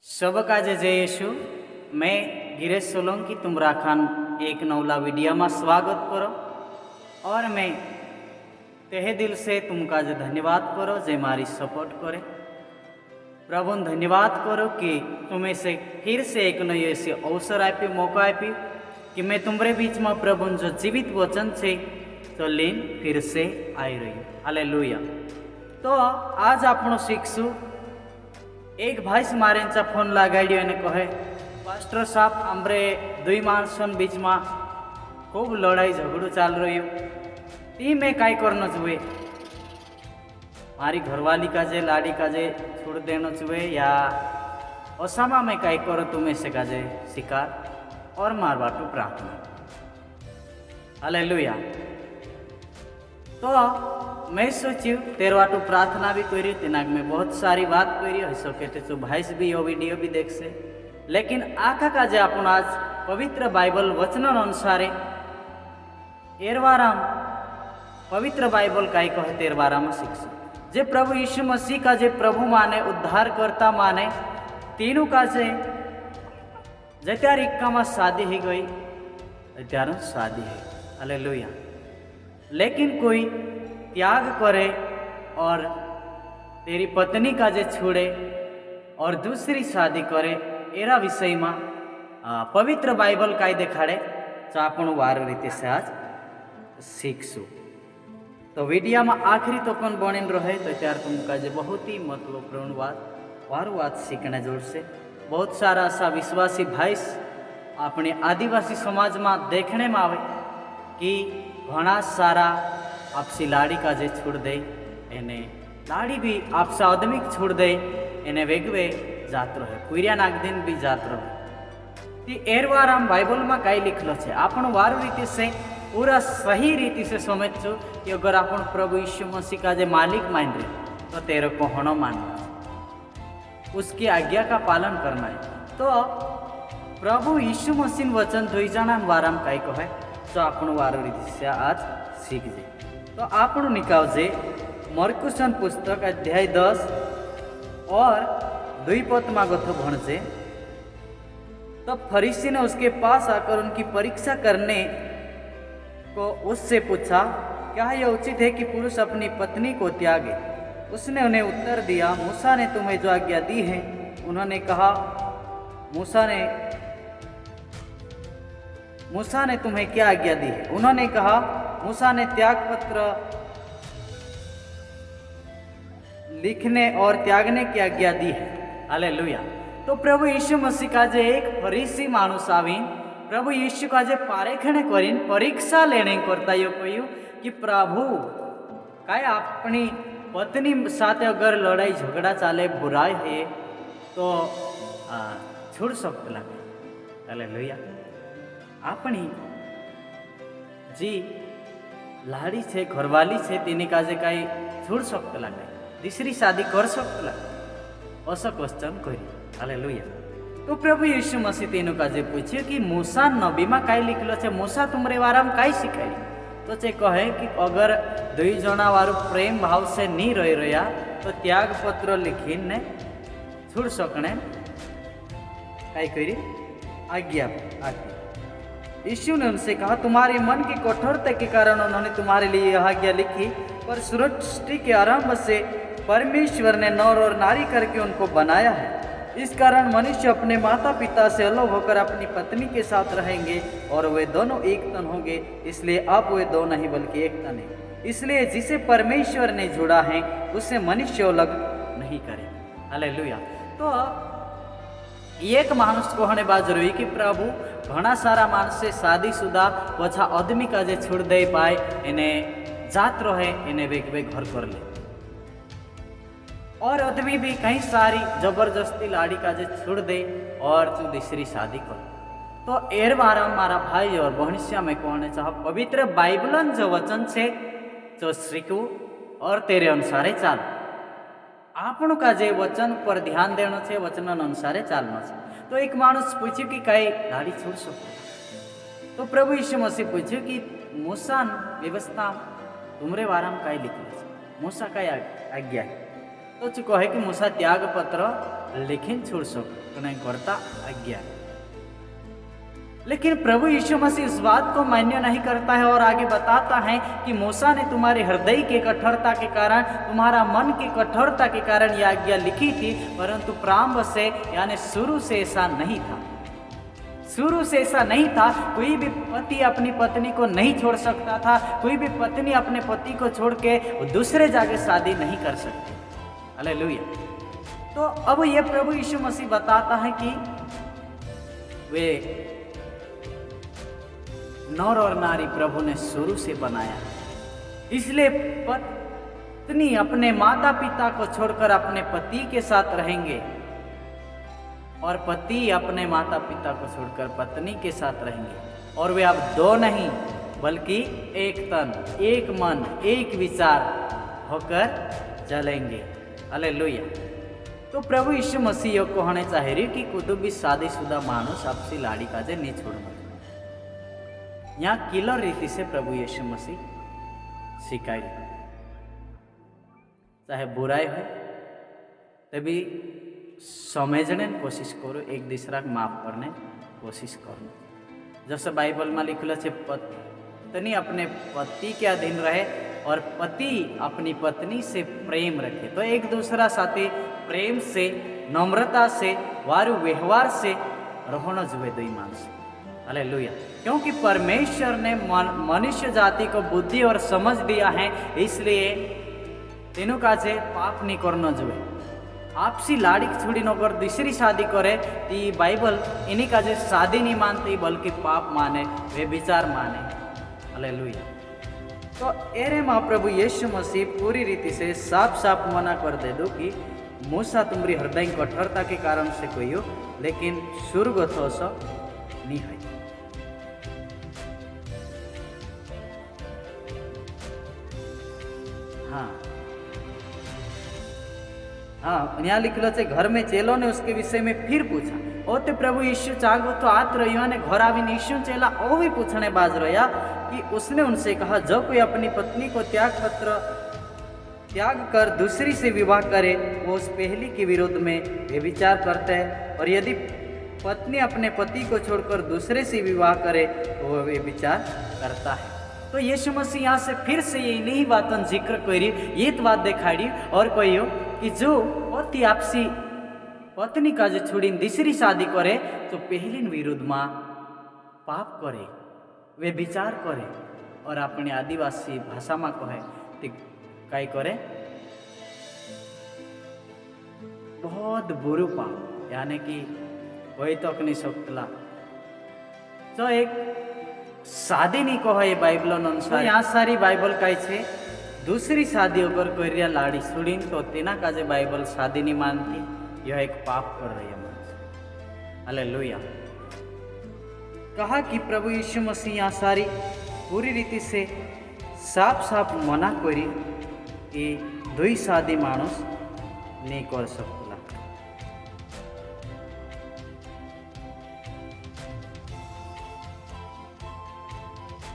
सबका जय यीशु। मैं गिरीश सोलंकी तुमरा खान एक नौला वीडियो में स्वागत करो और मैं तहे दिल से तुमका जो धन्यवाद करो जे मारी सपोर्ट करे। प्रभु धन्यवाद करो कि तुम्हें से फिर से एक नई ऐसे अवसर आप्यो, मौका आप्यो कि मैं तुम्हारे बीच में प्रभु जो जीवित वचन से तो लीन फिर से आई रही। हालेलुया। तो आज आपण सीखशु। एक भाई से मारे फोन लगाड़ियो ने कहे, पास्टर साहब हमरे दुई माणसन बीच में खूब लड़ाई झगड़ो चाल रही ती मैं काई करना जुए, मारी घरवाली का जे लाड़ी का जे छोड़ देना जुए या ओसामा में काई करो तुम्हें से का जे शिकार और मार बाटू प्रार्थना। हालेलुया। तो मैं सोचू तेरे वाटू प्रार्थना भी करी, तिनाक में बहुत सारी बात करी हो सके तो भाई भी यो वीडियो भी देख से। लेकिन आखा का जे अपन आज पवित्र बाइबल वचन अनुसारे एरवाराम पवित्र बाइबल काई कहे तेरवाराम सीखसु। जे प्रभु यीशु मसीह का जे प्रभु माने, उद्धार करता माने, तीनों का जे जत्यार इक्का में शादी ही गई त्यार शादी है। हालेलुया। लेकिन कोई त्याग करे और तेरी पत्नी का जे छोड़े और दूसरी शादी करे, एरा विषय में पवित्र बाइबल काई देखाड़े तो आपण वार रीते से आज सीखसु। तो वीडियो में आखिरी तो कौन बनीन रहे तो त्यार तुमका जे बहुत ही महत्वपूर्ण बात सीखने जोड़ से। बहुत सारा ऐसा विश्वासी भाई अपने आदिवासी समाज में देखने में आवे कि घना सारा आपसी लाड़ी का जे छोड़ दे, एने लाड़ी भी आपसा आदमी छोड़ दे, एने वेगवे जात रहे, कुरिया नाग दिन भी जात रहे। एरवार आम बाइबल में कई लिखलो छे, आपण वार रीति से पूरा सही रीति से समझो कि अगर आपण प्रभु यीशु मसीह का जे मालिक मान रहे तो तेरे को होना मानना, उसकी आज्ञा का पालन करना है। तो प्रभु यीशु मसीह वचन दुई जना वाराम कई कहे तो आपण वार रीति से आज सीख जाए। तो आपण निकालजे मरकुसन पुस्तक अध्याय 10 और 2 पद में गथो भणजे। तब फरीसी ने उसके पास आकर उनकी परीक्षा करने को उससे पूछा, क्या यह उचित है कि पुरुष अपनी पत्नी को त्यागे? उसने उन्हें उत्तर दिया, मूसा ने तुम्हें जो आज्ञा दी है। उन्होंने कहा, मूसा ने तुम्हें क्या आज्ञा दी है? उन्होंने कहा, मूसा ने त्याग पत्र लिखने और त्यागने की आज्ञा दी है। हालेलुया। तो प्रभु यीशु मसीह का जे एक फरीसी मानुस आवीन प्रभु यीशु का जे पारेखणे करीन परीक्षा लेने करता यो कहू कि प्रभु काय अपनी पत्नी साथ अगर लड़ाई झगड़ा चाले, बुराई है तो छोड़ सकते लगे। हालेलुया। अपनी जी लाड़ी छे, घरवाली छे, तेनी काजे काई छोड़ सकते लगे, तीसरी शादी कर सकते लगे, ऐसा क्वेश्चन करी। हालेलुया। तो प्रभु यीशु मसीह तेनु काजे पूछे कि मूसा नबी में काई लिखलो छे, मूसा तुमरे वाराम काई सिखाई? तो चे कहे कि अगर दुई जना वारू प्रेम भाव से नहीं रही रहा तो त्याग पत्र लिखीने छोड़ सकने काई करी आज्ञा। यीशु ने उनसे कहा, तुम्हारे मन की कठोरता के कारण उन्होंने तुम्हारे लिए यह आज्ञा लिखी, पर सृष्टि के आरंभ से परमेश्वर ने नर और नारी करके उनको बनाया है। इस कारण मनुष्य अपने माता पिता से अलग होकर अपनी पत्नी के साथ रहेंगे और वे दोनों एक तन होंगे। इसलिए अब वे दो नहीं बल्कि एक तन है। इसलिए जिसे परमेश्वर ने जोड़ा है उसे मनुष्य अलग नहीं करे। हालेलुया। तो एक मानुष कहने बात जरूरी कि प्रभु घना सारा मानस से शादीशुदा पछा आदमी का जे छोड़ दे पाए, इन्हें जात रहे, इन्हें वे घर कर ले, और आदमी भी कई सारी जबरदस्ती लाड़ी का जे छोड़ दे और तू दूसरी शादी कर। तो एर बारा मारा भाई और भविष्य में कहने चाह पवित्र बाइबलन जो वचन छे जो सीखू और तेरे अनुसारे चाल। आपण का जे वचन पर ध्यान देना है, वचन अनुसारे चालना है। तो एक मानुष पूछ्यू कि कई लाड़ी छोड़ सको? तो प्रभु यीशु मसीह पूछ्यू कि मूसा व्यवस्था तुमरे वारा में कई लिखल है, मूसा कई आज्ञा है? तो कहे कि मूसा त्याग पत्र लेकिन छोड़ सकने करता आज्ञा। लेकिन प्रभु यीशु मसीह इस बात को मान्य नहीं करता है और आगे बताता है कि मूसा ने तुम्हारे हृदय के कठोरता के कारण, तुम्हारा मन की कठोरता के कारण यह आज्ञा लिखी थी, परंतु प्रारंभ से यानी शुरू से ऐसा नहीं था। शुरू से ऐसा नहीं था। कोई भी पति अपनी पत्नी को नहीं छोड़ सकता था, कोई भी पत्नी अपने पति को छोड़ के दूसरे जगह शादी नहीं कर सकती। हालेलुया। तो अब ये प्रभु यीशु मसीह बताता है कि वे नर और नारी प्रभु ने शुरू से बनाया, इसलिए पत्नी अपने माता पिता को छोड़कर अपने पति के साथ रहेंगे और पति अपने माता पिता को छोड़कर पत्नी के साथ रहेंगे और वे अब दो नहीं बल्कि एक तन, एक मन, एक विचार होकर चलेंगे। हालेलुया। तो प्रभु यीशु मसीह को कहने चाहे रही कि कुछ भी शादीशुदा मानुष आपसी लाड़ी काजे नहीं छोड़ना। यहाँ किलर रीति से प्रभु यीशु मसीह सिखाई, चाहे बुराई हो तभी समझने की कोशिश करो, एक दूसरा को माफ करने की कोशिश करो। जैसे बाइबल में लिखल है पत्नी अपने पति के अधीन रहे और पति अपनी पत्नी से प्रेम रखे। तो एक दूसरा साथी प्रेम से, नम्रता से, वारु व्यवहार से रहना जुए दुई मानस। हालेलुया। क्योंकि परमेश्वर ने मनुष्य जाति को बुद्धि और समझ दिया है, इसलिए तीनों का जे पाप नहीं करना जुए। आपसी लाड़ी छोड़ी नौकर दूसरी शादी करे तो बाइबल इन्हीं का जे शादी नहीं मानती बल्कि पाप माने, वे विचार माने। हालेलुया। तो एरे महाप्रभु यीशु मसीह पूरी रीति से साफ साफ मना कर दे दो कि मूसा तुम्हारी हृदय कठोरता के कारण से कोई हो, लेकिन स्वर्ग तो सब नहीं है। हाँ, यहाँ लिखल है घर में चेलों ने उसके विषय में फिर पूछा। और तो प्रभु यीशु चागो तो आत रही ने घर आवी यीशु चेला और भी पूछने बाज रहा कि उसने उनसे कहा, जो कोई अपनी पत्नी को त्याग कर दूसरी से विवाह करे वो उस पहली के विरोध में व्यभिचार करता है, और यदि पत्नी अपने पति को छोड़कर दूसरे से विवाह करे तो वह व्यभिचार करता है। तो यीशु मसीह यहाँ से फिर से ये नहीं बातों जिक्र करी, ये तो बात दिखाड़ी और कोई हो कि जो पति आपसी पत्नी का जो छोड़ी दूसरी शादी करे तो पहली विरुद्ध में पाप करे, वे विचार करे और अपने आदिवासी भाषा में कहे तो कई करे बहुत बुरु पाप, यानी कि वही तो नहीं सकला। तो एक शादी नहीं कहे बाइबल अनुसार। यहाँ सारी बाइबल कही छे दूसरी शादी अगर कोई लाड़ी छुड़ी तो तेना काजे बाइबल शादी नहीं मानती, यह एक पाप कर रही है मनुष्य। हालेलुया। कहा कि प्रभु यीशु मसीह यहाँ सारी पूरी रीति से साफ साफ मना करी कि दुई शादी मानुष नहीं कर सकता।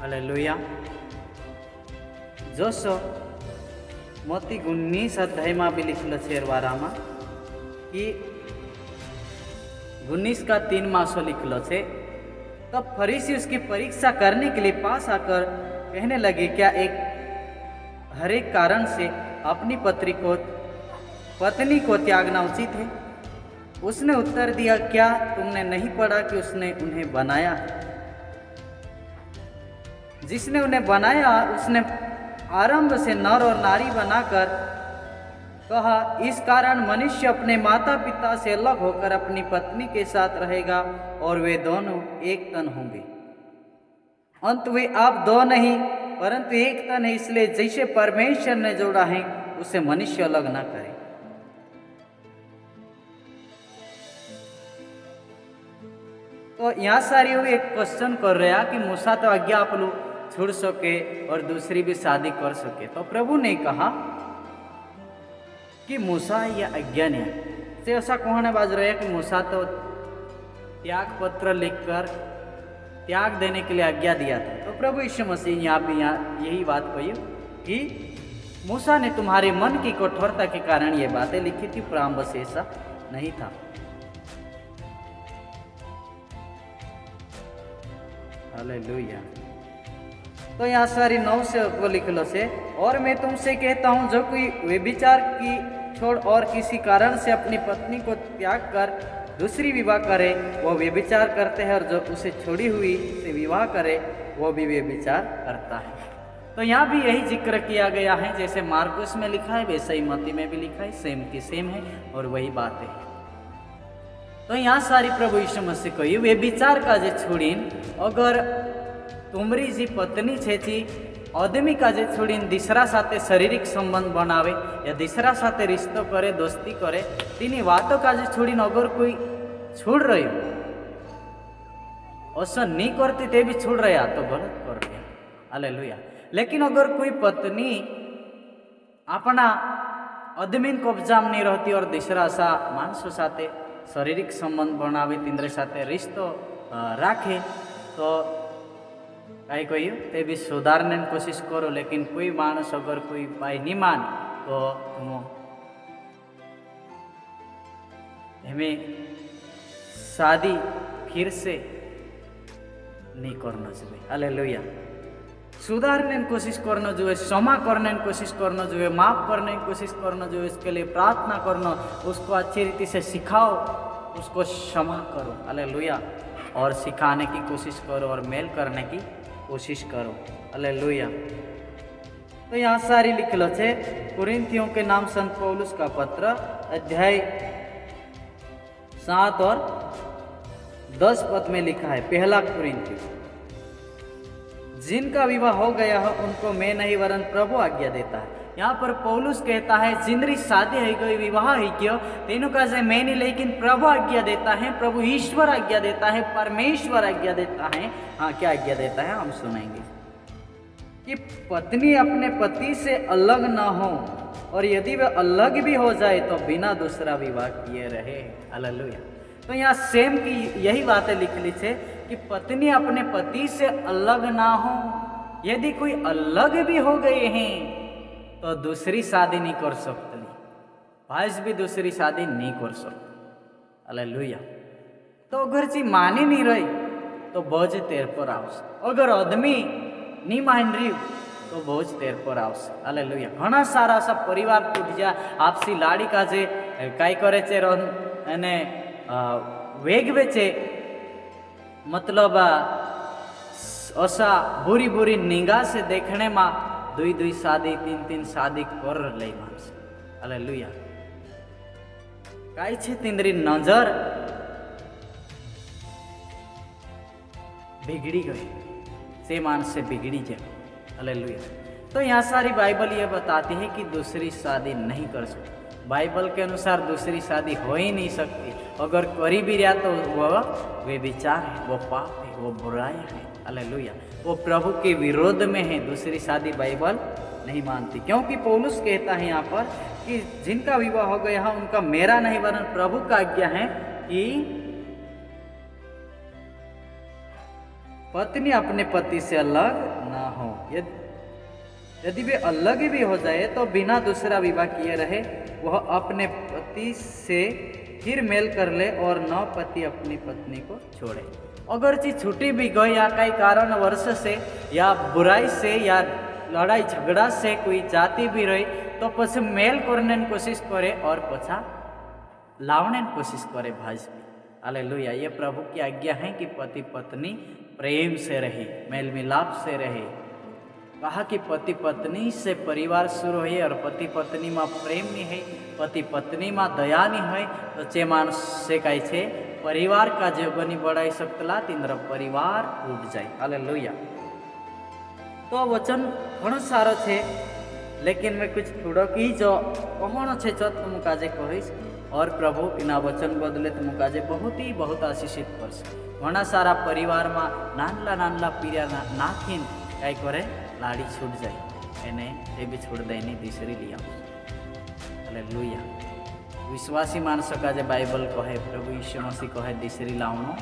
हालेलुया। जोसो मोती 19 अध्याय में भी लिखल है वारा में कि 19 का 3 मासो लिखल है। तब फरीसी उसकी परीक्षा करने के लिए पास आकर कहने लगे, क्या एक हर एक कारण से अपनी पत्नी को त्यागना उचित है? उसने उत्तर दिया, क्या तुमने नहीं पढ़ा कि उसने उन्हें बनाया? जिसने उन्हें बनाया उसने आरंभ से नर और नारी बनाकर कहा, इस कारण मनुष्य अपने माता पिता से अलग होकर अपनी पत्नी के साथ रहेगा और वे दोनों एक तन होंगे। अंत वे आप दो नहीं परंतु एक तन है, इसलिए जैसे परमेश्वर ने जोड़ा है उसे मनुष्य अलग ना करे। तो यहाँ सारी एक क्वेश्चन कर रहा कि मूसा तो आज्ञा आप लोग छोड़ सके और दूसरी भी शादी कर सके। तो प्रभु ने कहा कि मूसा यह आज्ञा नहीं से ऐसा कहने बाज रहे कि मूसा तो त्याग पत्र लिखकर त्याग देने के लिए आज्ञा दिया था। तो प्रभु यीशु मसीह यहाँ भी यही बात कही कि मूसा ने तुम्हारे मन की कठोरता के कारण ये बातें लिखी थी, प्रारंभ से ऐसा नहीं था। हालेलुया। तो यहाँ सारी 9 से वो लिखलो से, और मैं तुमसे कहता हूँ जो कोई व्यभिचार की छोड़ और किसी कारण से अपनी पत्नी को त्याग कर दूसरी विवाह करे वो व्यभिचार करते हैं, और जो उसे छोड़ी हुई से विवाह करे वो भी व्यभिचार करता है। तो यहाँ भी यही जिक्र किया गया है, जैसे मार्कुस में लिखा है वैसे ही मत्ती में भी लिखा है, सेम की सेम है और वही बात है। तो यहाँ सारी प्रभु यीशु मसीह को वे विचार का जे छोड़ीन, अगर तुमरी जी पत्नी छे छी आदमी का जे छोड़ीन दूसरा साथे शारीरिक संबंध बनावे या दूसरा साथे रिश्तो करे, दोस्ती करे, तीनी वातों का जे छोड़ीन अगर कोई छोड़ रही ऐसा नहीं करती ते भी छोड़ रहा तो गलत कर रहे। हालेलुया। लेकिन अगर कोई पत्नी अपना आदमी कब्जा में नहीं रहती और दूसरा सा मानसों साथे शारीरिक संबंध बनावे, तीनरे साथे रिश्तो राखे, तो कहीं कोई ते भी सुधारने की कोशिश करो। लेकिन कोई मानस अगर कोई भाई नहीं मान तो तुम हमें शादी फिर से नहीं करना चाहिए। हालेलुया। सुधारने की कोशिश करना जो है, क्षमा करने की कोशिश करना जो है, माफ़ करने की कोशिश करना जो है, इसके लिए प्रार्थना करना, उसको अच्छी रीति से सिखाओ, उसको क्षमा करो। हालेलुया। और सिखाने की कोशिश करो और मेल करने की कोशिश करो। हालेलुया। तो यहाँ सारी लिख लो छे कुरिन्थियों के नाम संत पौलुस का पत्र अध्याय 7 और 10 पद में लिखा है, पहला कुरिन्थियों, जिनका विवाह हो गया है उनको मैं नहीं वरन प्रभु आज्ञा देता है। यहाँ पर पौलुस कहता है जिनरी शादी है गई, विवाह है क्यों, तीनों का से मैं नहीं, लेकिन प्रभु आज्ञा देता है, प्रभु ईश्वर आज्ञा देता है, परमेश्वर आज्ञा देता है। हाँ, क्या आज्ञा देता है हम सुनेंगे कि पत्नी अपने पति से अलग ना हो, और यदि वह अलग भी हो जाए तो बिना दूसरा विवाह किए रहे। हालेलुया। तो यहाँ सेम की यही बातें लिख ली है कि पत्नी अपने पति से अलग ना हो, यदि कोई अलग भी हो गए हैं तो दूसरी शादी नहीं कर सकते, भाई भी दूसरी शादी नहीं कर सकते। हालेलुया। तो अगर जी मानी नहीं रही तो बोझ तेर पर आवशे, अगर आदमी नहीं मान रही तो बोझ तेर पर आवशे। हालेलुया। घना सारा सा परिवार तूट जा, आपसी लाड़ी का जे काई करे छे अने वेगवे छे, मतलब ऐसा बुरी बुरी निगाह से देखने में दुई दुई शादी, तीन तीन शादी कर ले मानस। हालेलुया। काई छे तिंदरी नजर बिगड़ी गई, से मानस से बिगड़ी जाए। हालेलुया। तो यहाँ सारी बाइबल ये बताती है कि दूसरी शादी नहीं कर सकती। बाइबल के अनुसार दूसरी शादी हो ही नहीं सकती, अगर करी भी रहा तो वह व्यभिचार है, वो पाप है, वो बुराई है। हालेलुया। वो प्रभु के विरोध में है, दूसरी शादी बाइबल नहीं मानती, क्योंकि पौलुस कहता है यहाँ पर कि जिनका विवाह हो गया है उनका मेरा नहीं वरन प्रभु का आज्ञा है कि पत्नी अपने पति से अलग ना हो, यदि वे अलग भी हो जाए तो बिना दूसरा विवाह किए रहे, वह अपने पति से फिर मेल कर ले और न पति अपनी पत्नी को छोड़े। अगर चीज छूटी भी गई या कई कारण वर्ष से या बुराई से या लड़ाई झगड़ा से कोई जाती भी रही तो पछे मेल करने की कोशिश करे और पछा लावने की कोशिश करे भाजपी। हालेलुया। ये प्रभु की आज्ञा है कि पति पत्नी प्रेम से रहे, मेल मिलाप से रहे। कहा कि पति पत्नी से परिवार शुरू है और पति पत्नी में प्रेम नहीं है, पति पत्नी में दया नहीं है तो चे मानस से कहे छे परिवार का जो नहीं बढ़ाई सकतला तींद्र परिवार टूट जाए। हालेलुया। तो वचन घणो सारो छे, लेकिन मैं कुछ थोड़ोक ही जो कहणो छे तो तुम काजे कहीश और प्रभु इना वचन बदले तुम काजे बहुत आशीषित करशे। घणा सारा परिवार में नानला नानला पीरिया नाखीन कई करे लाड़ी छूट जाए एने ए भी छोड़ दे नहीं तीसरी लिया। हालेलुया। विश्वासी मानस का जे बाइबल कहे प्रभु यीशु मसीह कहे तीसरी लावनो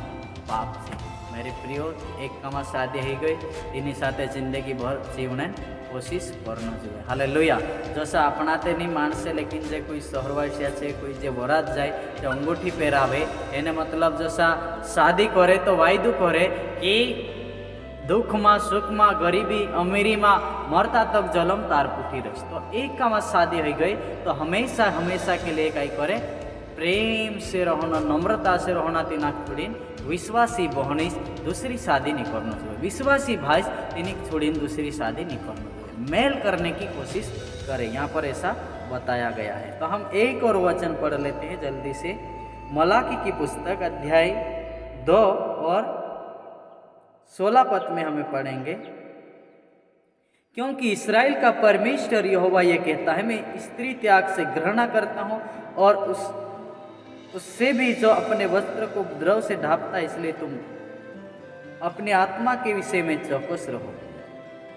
पाप छे। मेरे प्रियो एक कमा शादी हो गई, इन्हीं साथे जिंदगी भर जीवने कोशिश करना જોઈએ। हालेलुया। जसा अपना ते नहीं मानसे लेकिन जे कोई सहरवासिया छे कोई जे वरात जाए ते अंगूठी पहरावे एने मतलब जसा शादी करे तो वायदो करे कि दुख में सुख में गरीबी अमीरी में मरता तक जलम तार पूठी रहीश। तो एक का शादी हो गई तो हमेशा हमेशा के लिए कई करे प्रेम से रहना नम्रता से रहना तीना छोड़ी विश्वासी बहनी दूसरी शादी नहीं करना चाहिए। विश्वासी भाई तीन छोड़ी दूसरी शादी नहीं करना चाहिए। मेल करने की कोशिश करें, यहाँ पर ऐसा बताया गया है। तो हम एक और वचन पढ़ लेते हैं जल्दी से। मलाकी की पुस्तक अध्याय 2 और 16 पद में हमें पढ़ेंगे, क्योंकि इस्राएल का परमेश्वर यहोवा ये कहता है, मैं स्त्री त्याग से घृणा करता हूँ और उससे भी जो अपने वस्त्र को द्रव से ढांपता है, इसलिए तुम अपने आत्मा के विषय में चौकस रहो,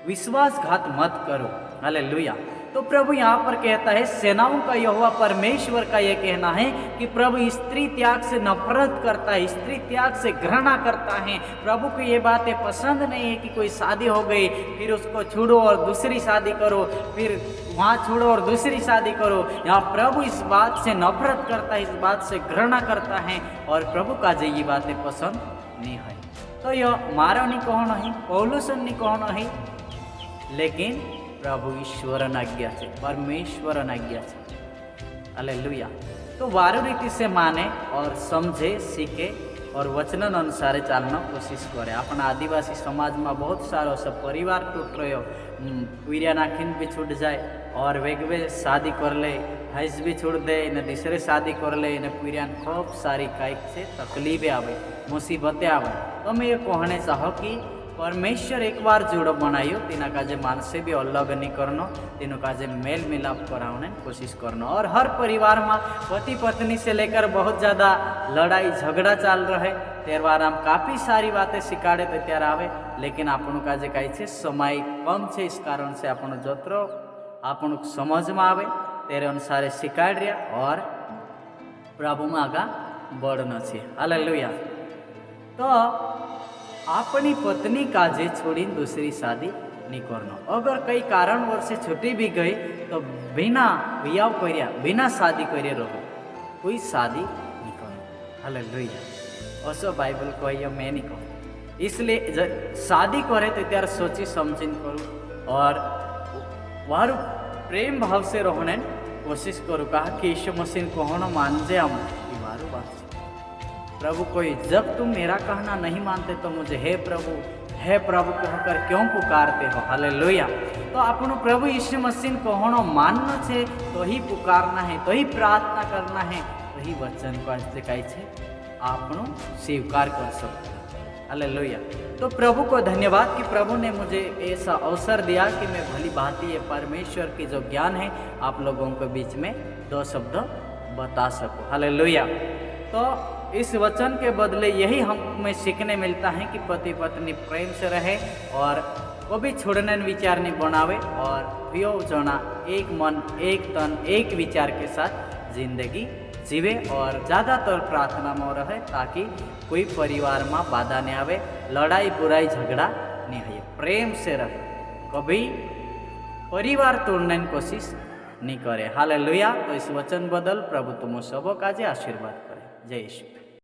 विश्वासघात मत करो। हालेलुया। तो प्रभु यहाँ पर कहता है, सेनाओं का यहोवा परमेश्वर का यह कहना है कि प्रभु स्त्री त्याग से नफरत करता है, स्त्री त्याग से घृणा करता है। प्रभु को ये बातें पसंद नहीं है कि कोई शादी हो गई फिर उसको छोड़ो और दूसरी शादी करो, फिर वहाँ छोड़ो और दूसरी शादी करो। यहाँ प्रभु इस बात से नफरत करता है, इस बात से घृणा करता है और प्रभु का जो ये बातें पसंद नहीं है। तो यह मारो नहीं कहना है, पौलुसन नहीं कहना है, लेकिन प्रभु ईश्वर आज्ञा है, परमेश्वर आज्ञा है। हालेलुया। तो वारो रीति से माने और समझे सीखे और वचनन अनुसार चालना कोशिश करे। अपना आदिवासी समाज में बहुत सारो सब परिवार टूट रहे हो, पीरिया नाखीन भी छूट जाए और वेगवे शादी कर ले, हैस भी छोड़ दे ने दूसरे शादी कर ले ने पीरियान खूब सारी काइक से तकलीफें आवे, मुसीबतें आवे। तो मैं ये कहने चाहो कि परमेश्वर एक बार जोड़ो बनायो, तीना काजे मानसे भी अलग नहीं करना, तीनों काजे मेल मिलाप कराने कोशिश करना। और हर परिवार में पति पत्नी से लेकर बहुत ज़्यादा लड़ाई झगड़ा चल रहे, तेर बार हम काफ़ी सारी बातें सिखाड़े तो त्यार आवे, लेकिन आपनों काजे कही छे समय कम छे, इस कारण से आपनो जतरो आपनों समझ में आवे तेरे अनुसार सिखाड़ रहा और प्रभु में आगा बढ़ना छे। हालेलुया। तो अपनी पत्नी काजे छोड़ी दूसरी शादी नहीं करना। अगर कई कारणवश से छूटी भी गई तो बिना विवाह कर्या बिना शादी करे रहो, कोई शादी नहीं करना। हालेलुया। ऐसा बाइबल कहिए, मैं नहीं कहूँ। इसलिए शादी करे तो त्यार सोची समझीने करूँ और वारू प्रेम भाव से रहने कोशिश करूँ। कहा कि यीशु मसीह कहना मान जे हम वारू बात। प्रभु कोई जब तुम मेरा कहना नहीं मानते तो मुझे हे प्रभु कहकर क्यों पुकारते हो। हालेलुया। तो आपनो प्रभु यीशु मसीह कहना मानना है तो ही पुकारना है, तो ही प्रार्थना करना है, तो ही वचन को कही है आपनो स्वीकार कर सकते हैं। हालेलुया। तो प्रभु को धन्यवाद कि प्रभु ने मुझे ऐसा अवसर दिया कि मैं भली भांति ये परमेश्वर की जो ज्ञान है आप लोगों के बीच में 2 शब्द बता सकूं। हालेलुया। तो इस वचन के बदले यही हमें सीखने मिलता है कि पति पत्नी प्रेम से रहे और वो भी छोड़ने विचार नहीं बनावे और यो जना एक मन एक तन एक विचार के साथ जिंदगी जीवे और ज़्यादातर प्रार्थना में रहे, ताकि कोई परिवार में बाधा नहीं आवे, लड़ाई बुराई झगड़ा नहीं है, प्रेम से रहे, कभी परिवार तोड़ने की कोशिश नहीं करे। हालेलुया। तो इस वचन बदल प्रभु तुम सबों का जे आशीर्वाद करे। जय यीशु।